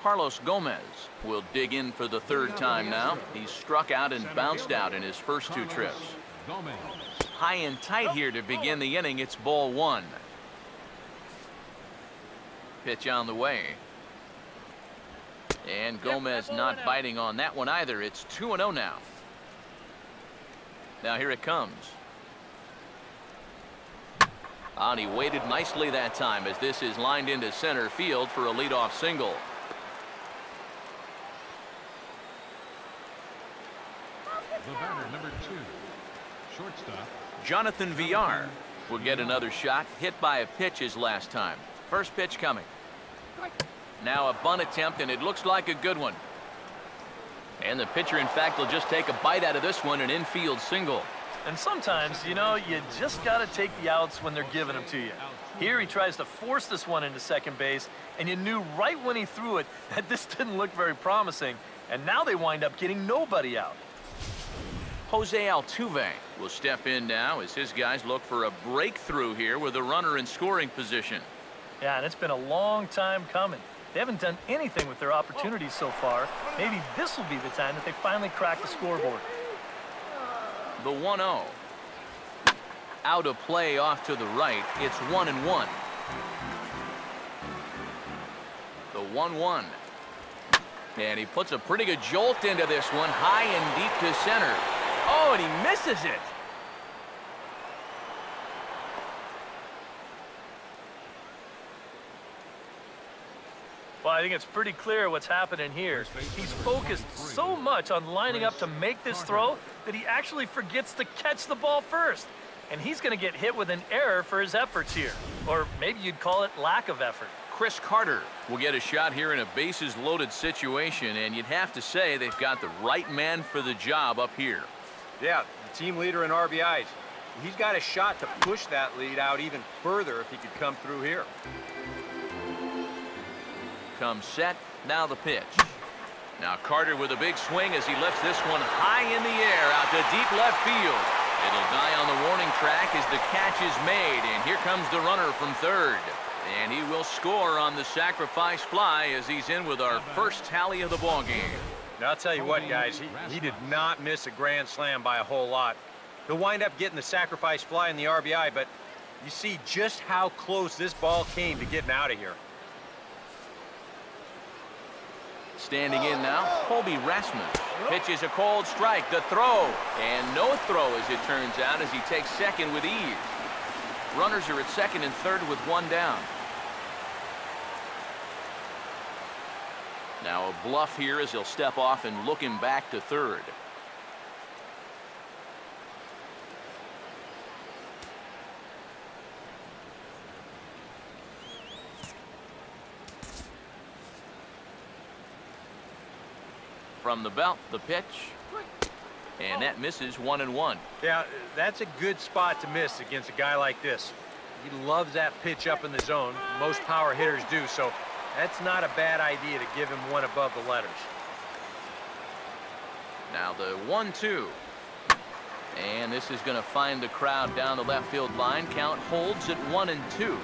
Carlos Gomez will dig in for the third time now. He's struck out and bounced out in his first two trips. High and tight here to begin the inning. It's ball one. Pitch on the way. And Gomez not biting on that one either. It's 2-0 now. Now here it comes. And he waited nicely that time as this is lined into center field for a leadoff single. The batter, number 2, shortstop. Jonathan Villar will get another shot. Hit by a pitch his last time. First pitch coming. Now a bunt attempt, and it looks like a good one. And the pitcher, in fact, will just take a bite out of this one, an infield single. And sometimes, you know, you just got to take the outs when they're giving them to you. Here he tries to force this one into second base, and you knew right when he threw it that this didn't look very promising. And now they wind up getting nobody out. Jose Altuve will step in now as his guys look for a breakthrough here with a runner in scoring position. Yeah, and it's been a long time coming. They haven't done anything with their opportunities so far. Maybe this will be the time that they finally crack the scoreboard. The 1-0. Out of play off to the right. It's 1-1. The 1-1. And he puts a pretty good jolt into this one, high and deep to center. Oh, and he misses it. Well, I think it's pretty clear what's happening here. He's focused so much on lining up to make this throw that he actually forgets to catch the ball first. And he's going to get hit with an error for his efforts here. Or maybe you'd call it lack of effort. Chris Carter will get a shot here in a bases-loaded situation, and you'd have to say they've got the right man for the job up here. Yeah, the team leader in RBIs. He's got a shot to push that lead out even further if he could come through here. Comes set, now the pitch. Now Carter with a big swing as he lifts this one high in the air out to deep left field. It'll die on the warning track as the catch is made, and here comes the runner from third. And he will score on the sacrifice fly as he's in with our first tally of the ball game. Now, I'll tell you what, guys, he did not miss a grand slam by a whole lot. He'll wind up getting the sacrifice fly in the RBI, but you see just how close this ball came to getting out of here. Standing in now, Colby Rasmus pitches a cold strike. The throw, and no throw as it turns out as he takes second with ease. Runners are at second and third with one down. Now a bluff here as he'll step off and look him back to third. From the belt, the pitch, and that misses 1-1. Yeah, that's a good spot to miss against a guy like this. He loves that pitch up in the zone. Most power hitters do, so that's not a bad idea to give him one above the letters. Now the 1-2. And this is going to find the crowd down the left field line. Count holds at 1-2.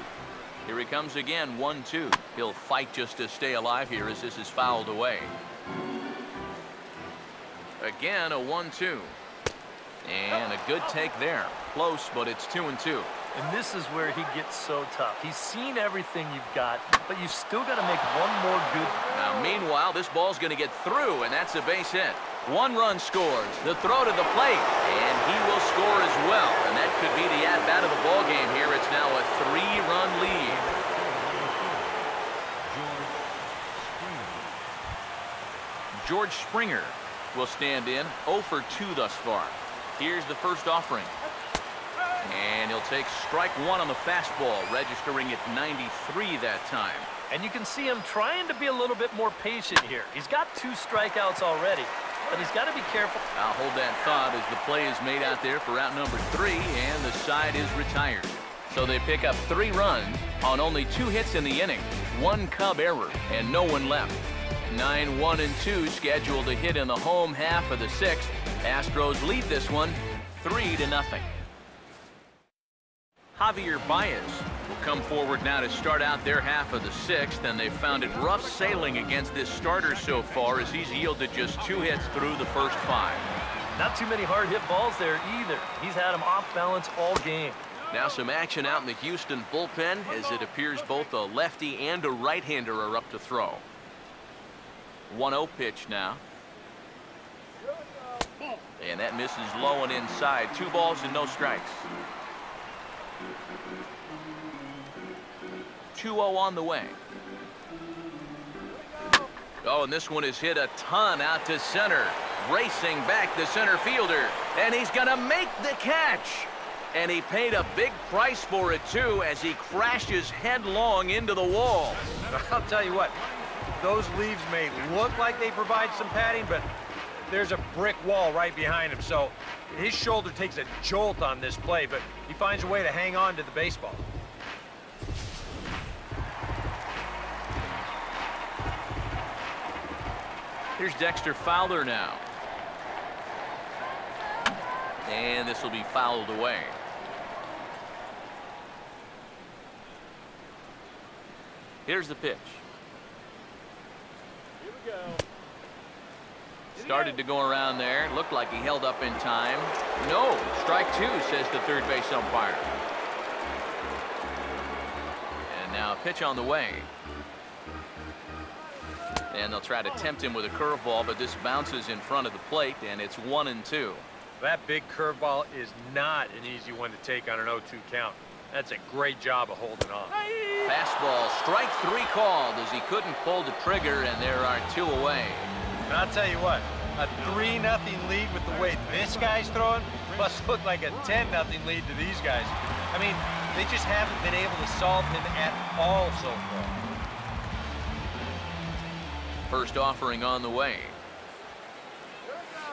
Here he comes again, 1-2. He'll fight just to stay alive here as this is fouled away. Again, a 1-2. And a good take there. Close, but it's 2-2. And this is where he gets so tough. He's seen everything you've got, but you've still got to make one more good. Now, meanwhile, this ball's going to get through, and that's a base hit. One run scores. The throw to the plate, and he will score as well. And that could be the at-bat of the ball game here. It's now a 3-run lead. George Springer will stand in, 0 for 2 thus far. Here's the first offering. And he'll take strike one on the fastball, registering at 93 that time. And you can see him trying to be a little bit more patient here. He's got 2 strikeouts already, but he's got to be careful. I'll hold that thought as the play is made out there for out number 3, and the side is retired. So they pick up 3 runs on only 2 hits in the inning, 1 Cub error, and no one left. 9-1-2 scheduled to hit in the home half of the 6th. Astros lead this one 3-0. Javier Baez will come forward now to start out their half of the sixth, and they've found it rough sailing against this starter so far as he's yielded just 2 hits through the first 5. Not too many hard hit balls there either. He's had them off balance all game. Now some action out in the Houston bullpen as it appears both a lefty and a right-hander are up to throw. 1-0 pitch now. And that misses low and inside. 2 balls and no strikes. 2-0 on the way. Oh, and this one is hit a ton out to center. Racing back the center fielder. And he's going to make the catch. And he paid a big price for it, too, as he crashes headlong into the wall. I'll tell you what, those leaves may look like they provide some padding, but there's a brick wall right behind him. So his shoulder takes a jolt on this play, but he finds a way to hang on to the baseball. Here's Dexter Fowler now. And this will be fouled away. Here's the pitch. Here we go. Started to go around there. Looked like he held up in time. No, strike 2, says the third base umpire. And now a pitch on the way. And they'll try to tempt him with a curveball, but this bounces in front of the plate, and it's 1-2. That big curveball is not an easy one to take on an 0-2 count. That's a great job of holding on. Fastball, strike 3 called as he couldn't pull the trigger, and there are 2 away. And I'll tell you what, a 3-0 lead with the way this guy's throwing must look like a 10-0 lead to these guys. I mean, they just haven't been able to solve him at all so far. First offering on the way.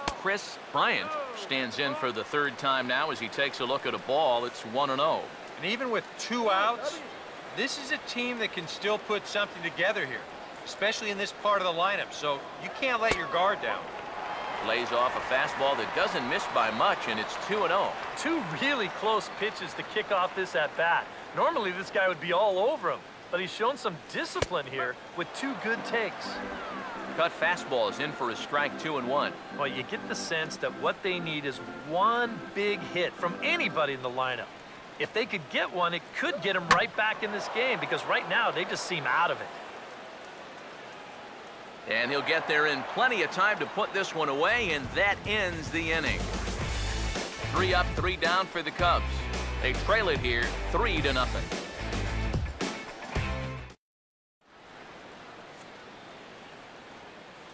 Chris Bryant stands in for the 3rd time now as he takes a look at a ball. It's 1-0. And even with 2 outs, this is a team that can still put something together here, especially in this part of the lineup. So you can't let your guard down. Lays off a fastball that doesn't miss by much, and it's 2-0. 2 really close pitches to kick off this at-bat. Normally this guy would be all over him, but he's shown some discipline here with 2 good takes. Cut fastball is in for a strike 2-1. Well, you get the sense that what they need is one big hit from anybody in the lineup. If they could get one, it could get them right back in this game, because right now they just seem out of it. And he'll get there in plenty of time to put this one away, and that ends the inning. 3 up, 3 down for the Cubs. They trail it here 3-0.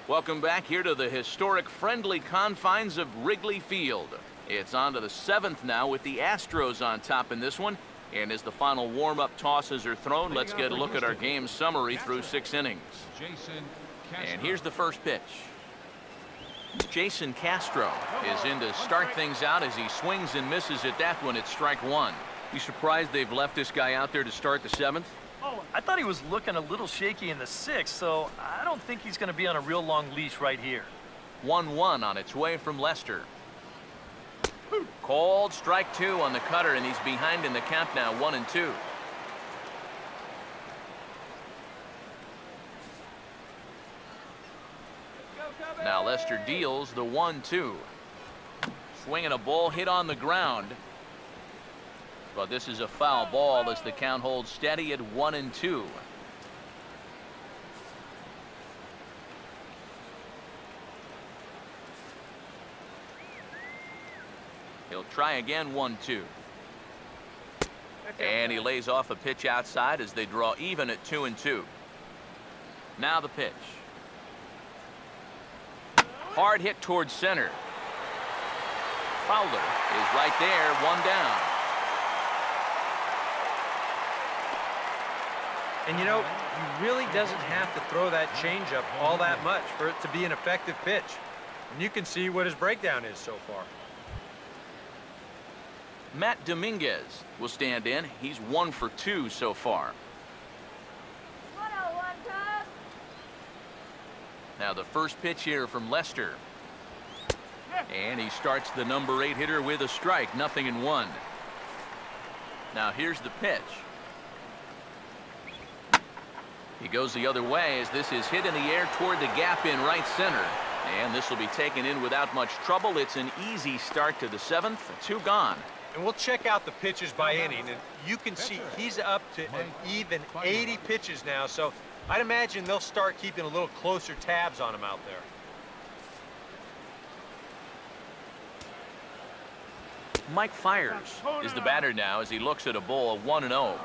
Welcome back here to the historic friendly confines of Wrigley Field. It's on to the 7th now with the Astros on top in this one. And as the final warm-up tosses are thrown, let's get a look at our game summary through 6 innings. And here's the first pitch. Jason Castro is in to start things out as he swings and misses at that one at strike 1. You surprised they've left this guy out there to start the 7th? Oh, I thought he was looking a little shaky in the 6th, so I don't think he's going to be on a real long leash right here. 1-1 on its way from Lester. Called strike 2 on the cutter, and he's behind in the count now, 1-2. Now Lester deals the 1-2. Swinging a ball hit on the ground. But this is a foul ball as the count holds steady at 1-2. He'll try again, 1-2. And he lays off a pitch outside as they draw even at 2-2. Now the pitch. Hard hit towards center. Fowler is right there, 1 down. And you know, he really doesn't have to throw that changeup all that much for it to be an effective pitch. And you can see what his breakdown is so far. Matt Dominguez will stand in. He's 1 for 2 so far. Now the first pitch here from Lester. And he starts the number 8 hitter with a strike, 0-1. Now here's the pitch. He goes the other way as this is hit in the air toward the gap in right center. And this will be taken in without much trouble. It's an easy start to the 7th. 2 gone. And we'll check out the pitches by inning, and you can see he's up to an even 80 pitches now, so I'd imagine they'll start keeping a little closer tabs on him out there. Mike Fiers is the batter now as he looks at a ball of 1-0.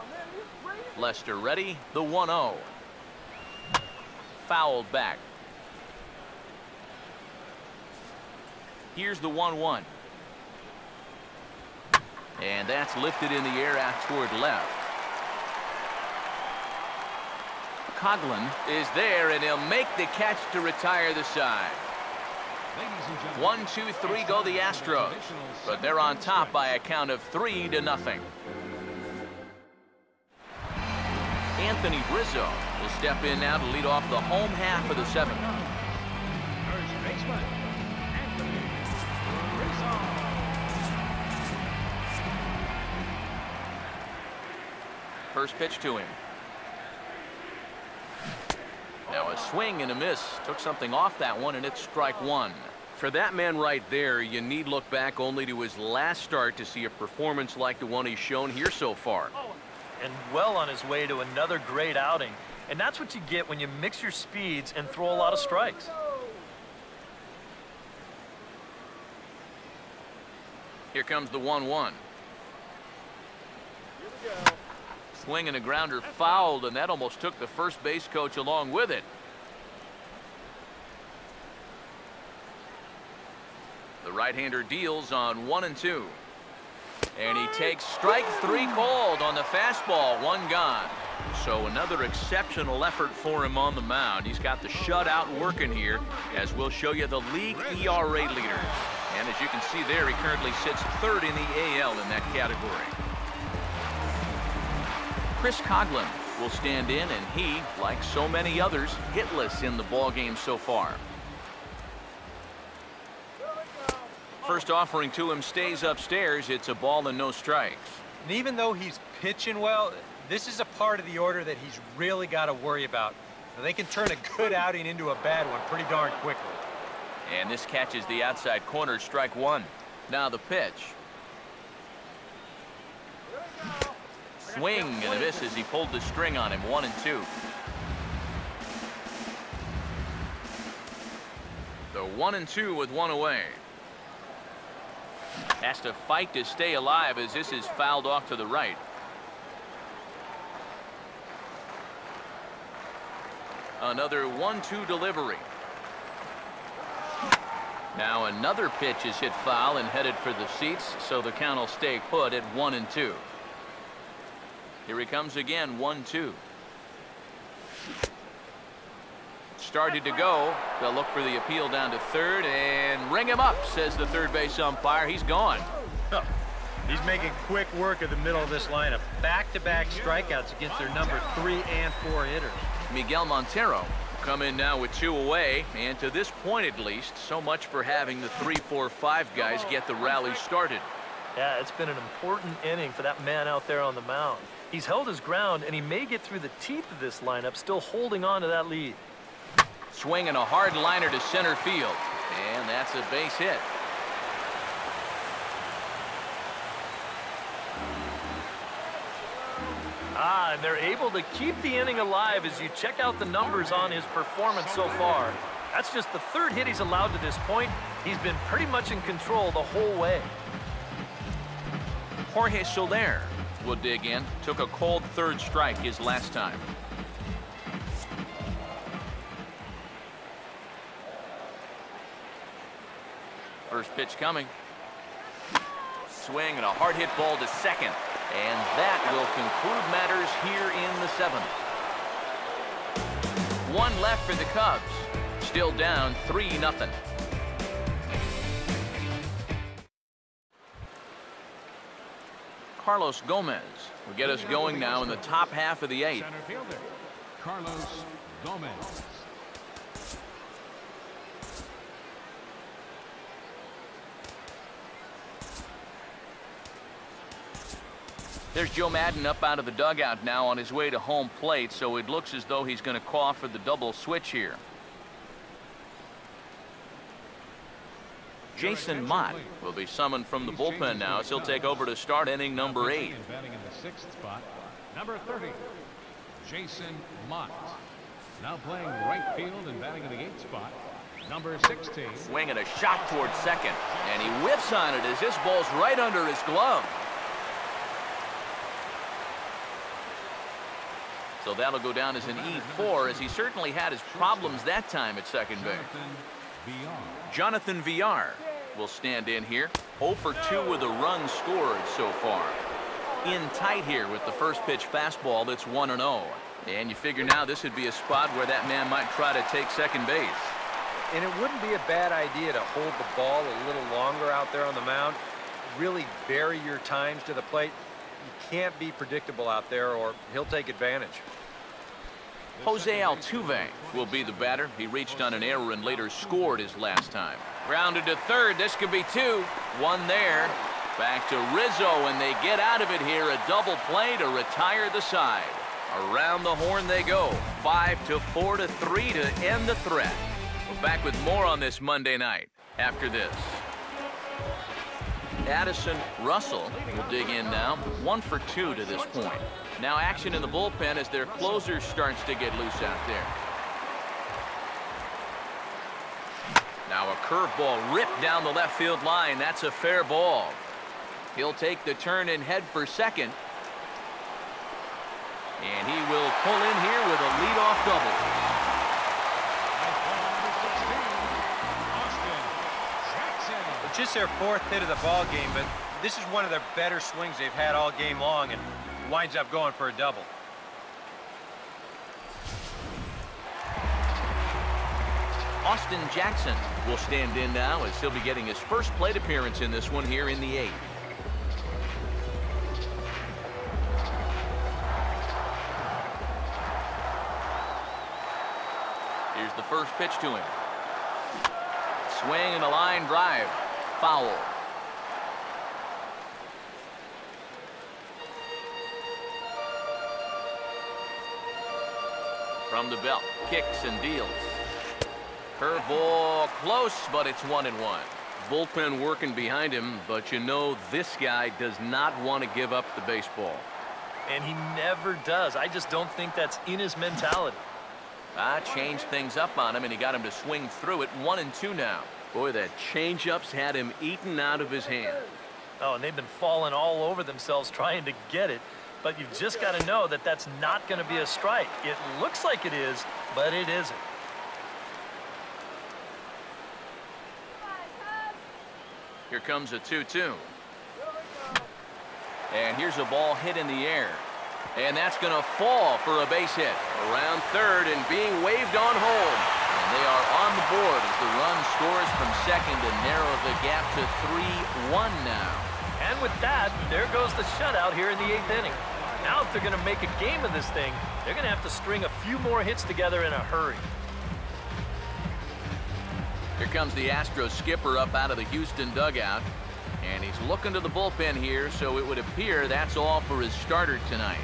Lester ready, the 1-0. Fouled back. Here's the 1-1. And that's lifted in the air out toward left. Coughlin is there, and he'll make the catch to retire the side. 1, 2, 3 go the Astros, but they're on top by a count of 3-0. Anthony Rizzo will step in now to lead off the home half of the 7th. First baseman, Anthony Rizzo. First pitch to him. Now a swing and a miss. Took something off that one, and it's strike 1. For that man right there, you need look back only to his last start to see a performance like the one he's shown here so far. And well on his way to another great outing. And that's what you get when you mix your speeds and throw a lot of strikes. Here comes the 1-1. Swing and a grounder fouled, and that almost took the first base coach along with it. The right-hander deals on 1 and 2. And he takes strike 3 called on the fastball. 1 gone. So another exceptional effort for him on the mound. He's got the shutout working here, as we'll show you the league ERA leaders. And as you can see there, he currently sits 3rd in the AL in that category. Chris Coughlin will stand in, and he, like so many others, hitless in the ballgame so far. First offering to him stays upstairs. It's a ball and no strikes. And even though he's pitching well, this is a part of the order that he's really got to worry about. Now, they can turn a good outing into a bad one pretty darn quickly. And this catches the outside corner, strike 1. Now the pitch. Swing and a miss as he pulled the string on him. 1 and 2. The 1 and 2 with 1 away. Has to fight to stay alive as this is fouled off to the right. Another 1-2 delivery. Now another pitch is hit foul and headed for the seats, so the count will stay put at 1 and 2. Here he comes again, 1-2. Started to go. They'll look for the appeal down to 3rd and ring him up, says the third base umpire. He's gone. He's making quick work of the middle of this lineup. Back-to-back strikeouts against their number 3 and 4 hitters. Miguel Montero come in now with 2 away, and to this point at least, so much for having the 3, 4, 5 guys get the rally started. Yeah, it's been an important inning for that man out there on the mound. He's held his ground, and he may get through the teeth of this lineup, still holding on to that lead. Swinging a hard liner to center field, and that's a base hit. And they're able to keep the inning alive as you check out the numbers on his performance so far. That's just the 3rd hit he's allowed to this point. He's been pretty much in control the whole way. Jorge Soler will dig in. Took a cold 3rd strike his last time. First pitch coming. Swing and a hard hit ball to second. And that will conclude matters here in the 7th. 1 left for the Cubs. Still down 3-0. Carlos Gomez will get us going now in the top half of the 8th. Center fielder, Carlos Gomez. There's Joe Madden up out of the dugout now on his way to home plate, so it looks as though he's going to call for the double switch here. Jason Mott will be summoned from the bullpen now as he'll take over to start inning number 8. Batting in the 6th spot, number 30, Jason Mott. Now playing right field and batting in the 8th spot, number 16. Swinging a shot towards second, and he whiffs on it as this ball's right under his glove. So that'll go down as an E4, as he certainly had his problems that time at second base. Jonathan Villar will stand in here. 0 for 2 with a run scored so far. In tight here with the first pitch fastball that's 1-0. And you figure now this would be a spot where that man might try to take second base. And it wouldn't be a bad idea to hold the ball a little longer out there on the mound. Really vary your times to the plate. You can't be predictable out there or he'll take advantage. Jose Altuve will be the batter. He reached on an error and later scored his last time. Grounded to third. This could be 2. 1 there. Back to Rizzo, and they get out of it here. A double play to retire the side. Around the horn they go. 5-4 to 3 to end the threat. We're back with more on this Monday night after this. Addison Russell will dig in now. 1 for 2 to this point. Now action in the bullpen as their closer starts to get loose out there. Now a curveball ripped down the left field line. That's a fair ball. He'll take the turn and head for second. And he will pull in here with a leadoff double. Just their 4th hit of the ball game, but this is one of their better swings they've had all game long and winds up going for a double. Austin Jackson will stand in now as he'll be getting his first plate appearance in this one here in the 8th. Here's the first pitch to him. Swing and a line drive. Foul. From the belt, kicks and deals. Curveball close, but it's 1-1. Bullpen working behind him, but you know this guy does not want to give up the baseball. And he never does. I just don't think that's in his mentality. Changed things up on him, and he got him to swing through it. 1-2 now. Boy, that changeup's had him eaten out of his hand. Oh, and they've been falling all over themselves trying to get it. But you've just got to know that that's not going to be a strike. It looks like it is, but it isn't. Here comes a 2-2. And here's a ball hit in the air. And that's going to fall for a base hit. Around third and being waved on home. And they are on the board as the run scores from second to narrow the gap to 3-1 now. And with that, there goes the shutout here in the 8th inning. Now if they're going to make a game of this thing, they're going to have to string a few more hits together in a hurry. Here comes the Astros skipper up out of the Houston dugout. And he's looking to the bullpen here, so it would appear that's all for his starter tonight.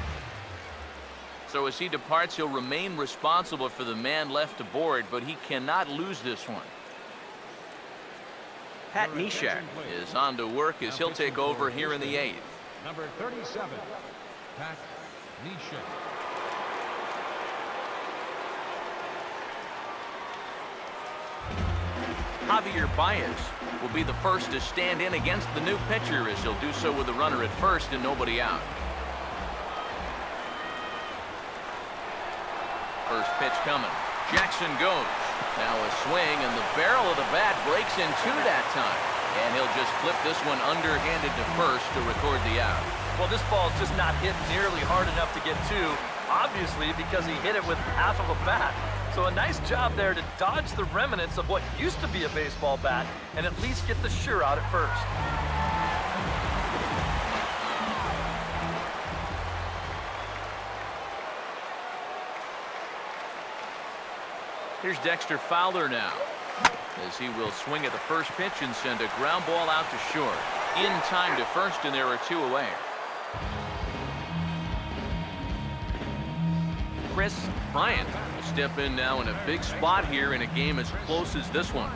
So as he departs, he'll remain responsible for the man left aboard, but he cannot lose this one. Pat Neshek is on to work as he'll take over here in the 8th. Number 37, Pat Neshek. Javier Baez will be the first to stand in against the new pitcher as he'll do so with the runner at first and nobody out. First pitch coming. Jackson goes. Now a swing, and the barrel of the bat breaks in two that time. And he'll just flip this one underhanded to first to record the out. Well, this ball's just not hit nearly hard enough to get to, obviously because he hit it with half of a bat. So a nice job there to dodge the remnants of what used to be a baseball bat and at least get the sure out at first. Here's Dexter Fowler now, as he will swing at the first pitch and send a ground ball out to short. In time to first, and there are two away. Chris Bryant will step in now in a big spot here in a game as close as this one.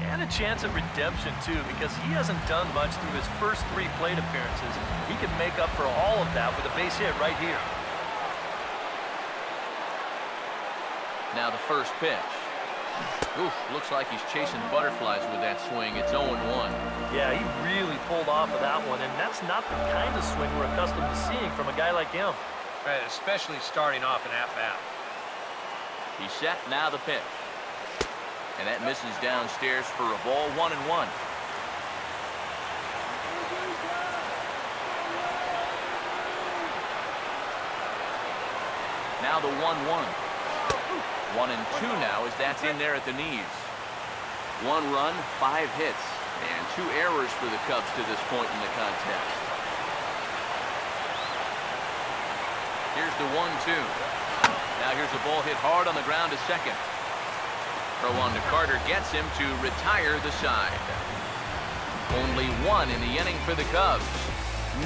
And a chance at redemption, too, because he hasn't done much through his first 3 plate appearances. He can make up for all of that with a base hit right here. Now the first pitch. Oof, looks like he's chasing butterflies with that swing. It's 0-1. Yeah, he really pulled off of that one, and that's not the kind of swing we're accustomed to seeing from a guy like him. Right, especially starting off an at-bat. He's set, now the pitch. And that misses downstairs for a ball, 1-1. Now the 1-1. 1-2 now as that's in there at the knees. 1 run, 5 hits, and 2 errors for the Cubs to this point in the contest. Here's the 1-2. Now here's a ball hit hard on the ground to second. Throw on to Carter gets him to retire the side. Only 1 in the inning for the Cubs.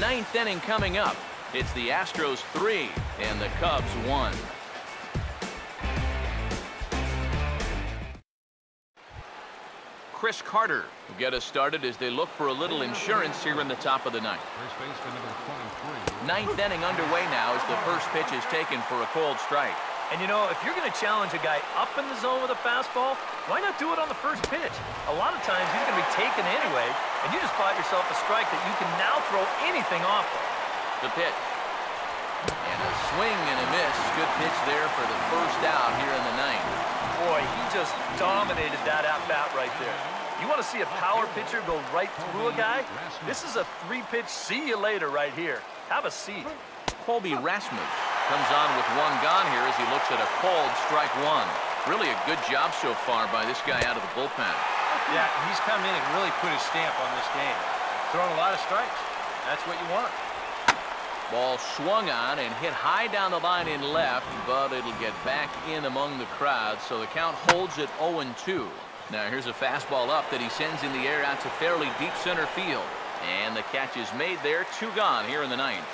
9th inning coming up. It's the Astros 3 and the Cubs 1. Chris Carter will get us started as they look for a little insurance here in the top of the 9th. First baseman number 23. 9th inning underway now as the first pitch is taken for a called strike. And you know, if you're going to challenge a guy up in the zone with a fastball, why not do it on the first pitch? A lot of times he's going to be taken anyway, and you just bought yourself a strike that you can now throw anything off of. The pitch. And a swing and a miss. Good pitch there for the first out here in the 9th. Boy, he just dominated that at-bat right there. You want to see a power pitcher go right through a guy? This is a 3-pitch see you later right here. Have a seat. Colby Rasmus comes on with 1 gone here as he looks at a called strike 1. Really a good job so far by this guy out of the bullpen. Yeah, he's come in and really put his stamp on this game. Throwing a lot of strikes. That's what you want. Ball swung on and hit high down the line in left, but it'll get back in among the crowd, so the count holds at 0-2. Now here's a fastball up that he sends in the air out to fairly deep center field. And the catch is made there. 2 gone here in the 9th.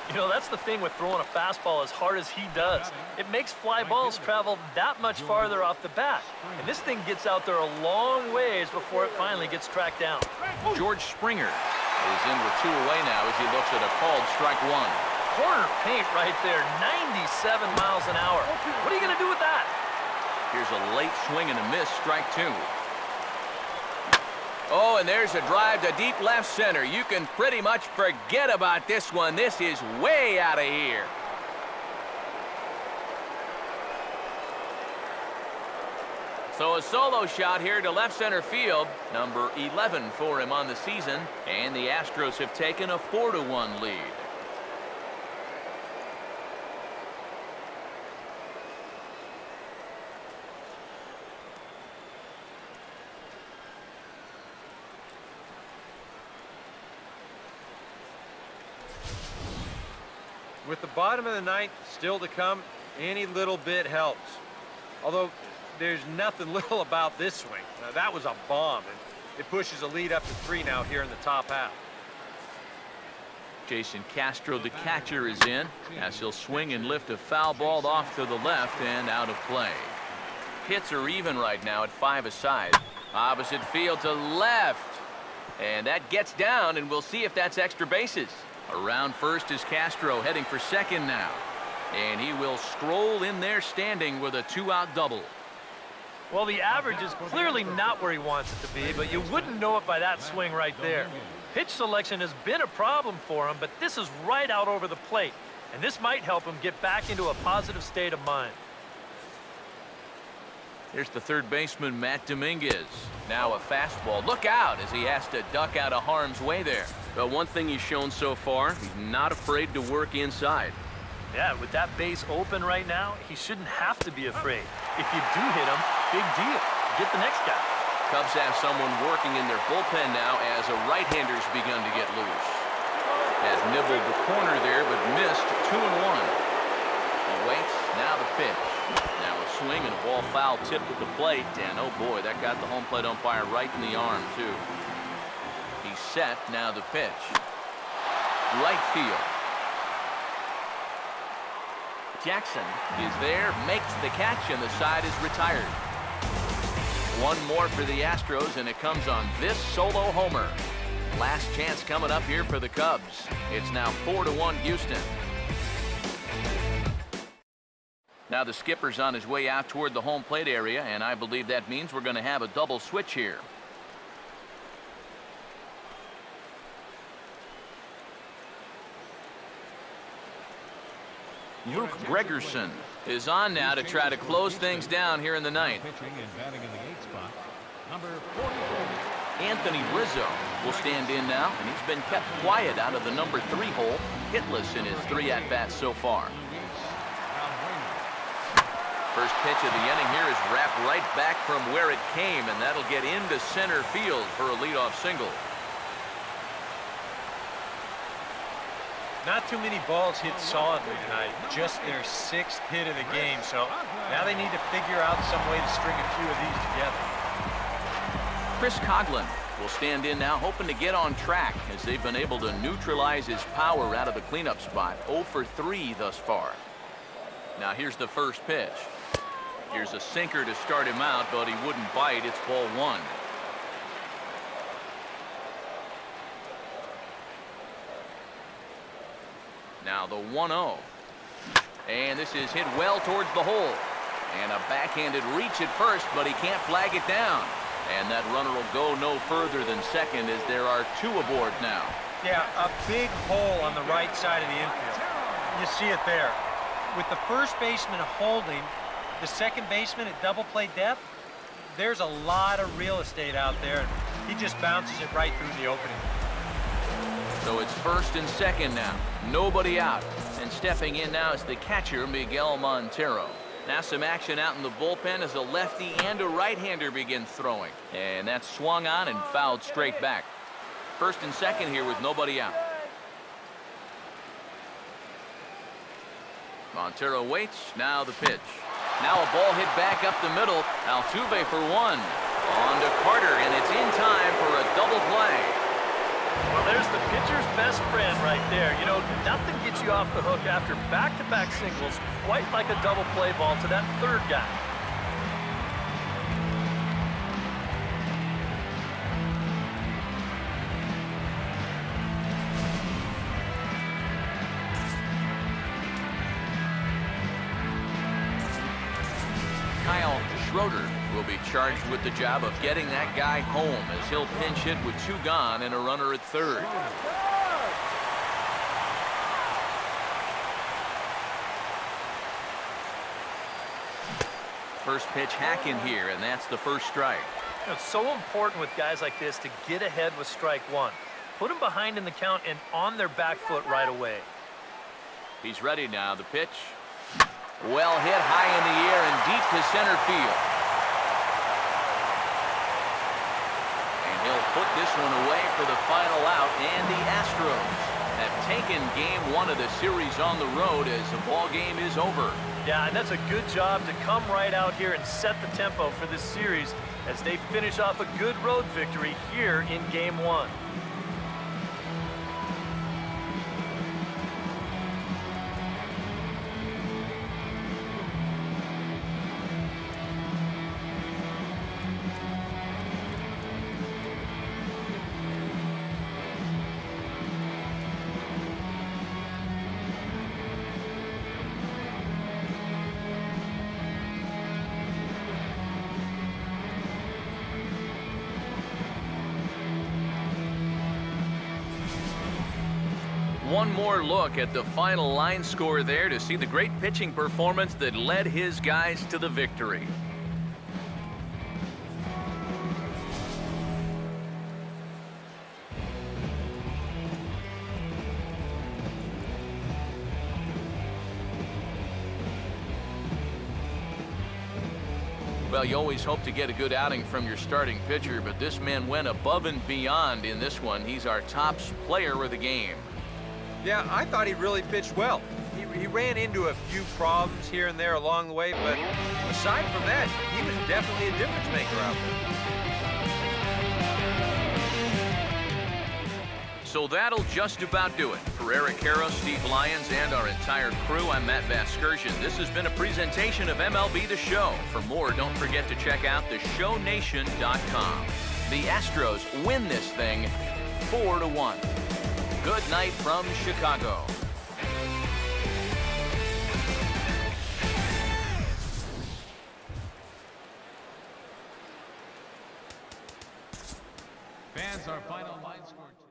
You know, that's the thing with throwing a fastball as hard as he does. It makes fly balls travel that much farther off the bat. And this thing gets out there a long ways before it finally gets tracked down. George Springer is in with 2 away now as he looks at a called strike 1. Corner paint right there, 97 miles an hour. What are you going to do with that? Here's a late swing and a miss, strike 2. Oh, and there's a drive to deep left center. You can pretty much forget about this one. This is way out of here. So a solo shot here to left center field. Number 11 for him on the season. And the Astros have taken a 4-1 lead. With the bottom of the 9th still to come, any little bit helps. Although there's nothing little about this swing. That was a bomb, and it pushes a lead up to 3 now here in the top half. Jason Castro, the catcher, is in as he'll swing and lift a foul ball off to the left and out of play. Hits are even right now at 5 aside. Opposite field to left. And that gets down, and we'll see if that's extra bases. Around first is Castro, heading for second now. And he will stroll in there standing with a 2-out double. Well, the average is clearly not where he wants it to be, but you wouldn't know it by that swing right there. Pitch selection has been a problem for him, but this is right out over the plate. And this might help him get back into a positive state of mind. Here's the third baseman, Matt Dominguez. Now a fastball. Look out as he has to duck out of harm's way there. But one thing he's shown so far, he's not afraid to work inside. Yeah, with that base open right now, he shouldn't have to be afraid. If you do hit him, big deal. Get the next guy. Cubs have someone working in their bullpen now as a right-hander's begun to get loose. Has nibbled the corner there, but missed 2-1. He waits, now the pitch. Now a swing and a ball foul tipped at the plate, and oh boy, that got the home plate umpire right in the arm, too. He's set, now the pitch. Right field. Jackson is there, makes the catch, and the side is retired. One more for the Astros, and it comes on this solo homer. Last chance coming up here for the Cubs. It's now 4-1 Houston. Now the skipper's on his way out toward the home plate area, and I believe that means we're going to have a double switch here. Luke Gregerson is on now to try to close things down here in the ninth. Pitching and batting in the 8th spot, number 44. Anthony Rizzo will stand in now, and he's been kept quiet out of the number 3 hole, hitless in his 3 at-bats so far. First pitch of the inning here is wrapped right back from where it came, and that'll get into center field for a leadoff single. Not too many balls hit solidly tonight, just their 6th hit of the game, so now they need to figure out some way to string a few of these together. Chris Coghlan will stand in now, hoping to get on track as they've been able to neutralize his power out of the cleanup spot. 0 for 3 thus far. Now here's the first pitch. Here's a sinker to start him out, but he wouldn't bite. It's ball 1. Now the 1-0. And this is hit well towards the hole. And a backhanded reach at first, but he can't flag it down. And that runner will go no further than second as there are 2 aboard now. Yeah, a big hole on the right side of the infield. You see it there. With the first baseman holding, the second baseman at double play depth, there's a lot of real estate out there. And he just bounces it right through the opening. So it's first and second now. Nobody out. And stepping in now is the catcher, Miguel Montero. Now some action out in the bullpen as a lefty and a right-hander begin throwing. And that's swung on and fouled straight back. First and second here with nobody out. Montero waits. Now the pitch. Now a ball hit back up the middle. Altuve for 1. On to Carter, and it's in time for a double play. Well, there's the pitcher's best friend right there. You know, nothing gets you off the hook after back-to-back singles, quite like a double play ball to that third guy. Kyle Schroeder will be charged with the job of getting that guy home as he'll pinch hit with 2 gone and a runner at third. First pitch hack in here, and that's the first strike. You know, it's so important with guys like this to get ahead with strike 1. Put them behind in the count and on their back foot right away. He's ready now. The pitch. Well hit high in the air and deep to center field. And he'll put this one away for the final out, and the Astros have taken game 1 of the series on the road as the ball game is over. Yeah, and that's a good job to come right out here and set the tempo for this series as they finish off a good road victory here in game 1. One more look at the final line score there to see the great pitching performance that led his guys to the victory. Well, you always hope to get a good outing from your starting pitcher, but this man went above and beyond in this one. He's our top player of the game. Yeah, I thought he really pitched well. He ran into a few problems here and there along the way, but aside from that, he was definitely a difference maker out there. So that'll just about do it. For Eric Harrow, Steve Lyons, and our entire crew, I'm Matt Vasgersian. This has been a presentation of MLB The Show. For more, don't forget to check out theshownation.com. The Astros win this thing 4-1. Good night from Chicago. Fans, our final line score.